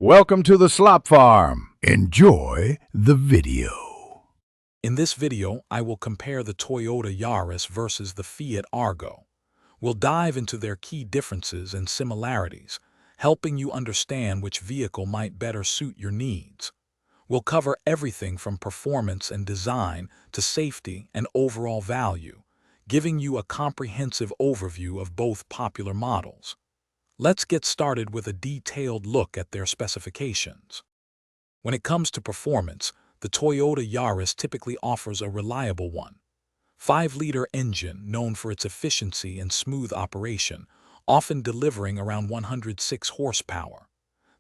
Welcome to the Slop Farm. Enjoy the video. In this video, I will compare the Toyota Yaris versus the Fiat Argo. We'll dive into their key differences and similarities, helping you understand which vehicle might better suit your needs. We'll cover everything from performance and design to safety and overall value, giving you a comprehensive overview of both popular models. Let's get started with a detailed look at their specifications. When it comes to performance, the Toyota Yaris typically offers a reliable 1.5-liter engine known for its efficiency and smooth operation, often delivering around 106 horsepower.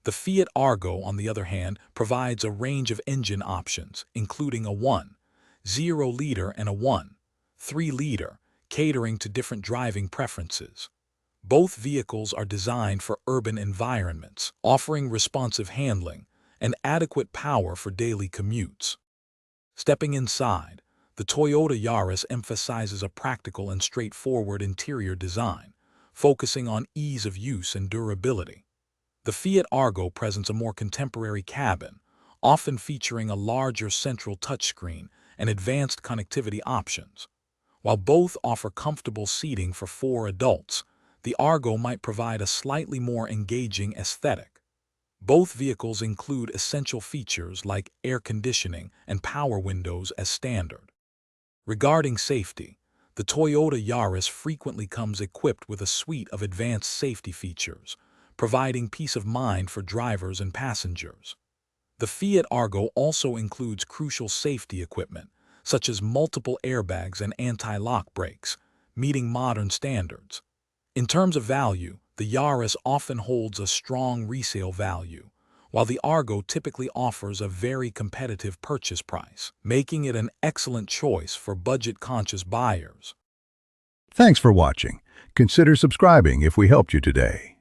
The Fiat Argo, on the other hand, provides a range of engine options, including a 1.0-liter and a 1.3-liter, catering to different driving preferences. Both vehicles are designed for urban environments, offering responsive handling and adequate power for daily commutes. Stepping inside, the Toyota Yaris emphasizes a practical and straightforward interior design, focusing on ease of use and durability. The Fiat Argo presents a more contemporary cabin, often featuring a larger central touchscreen and advanced connectivity options. While both offer comfortable seating for 4 adults, the Argo might provide a slightly more engaging aesthetic. Both vehicles include essential features like air conditioning and power windows as standard. Regarding safety, the Toyota Yaris frequently comes equipped with a suite of advanced safety features, providing peace of mind for drivers and passengers. The Fiat Argo also includes crucial safety equipment, such as multiple airbags and anti-lock brakes, meeting modern standards. In terms of value, the Yaris often holds a strong resale value, while the Argo typically offers a very competitive purchase price, making it an excellent choice for budget-conscious buyers. Thanks for watching. Consider subscribing if we helped you today.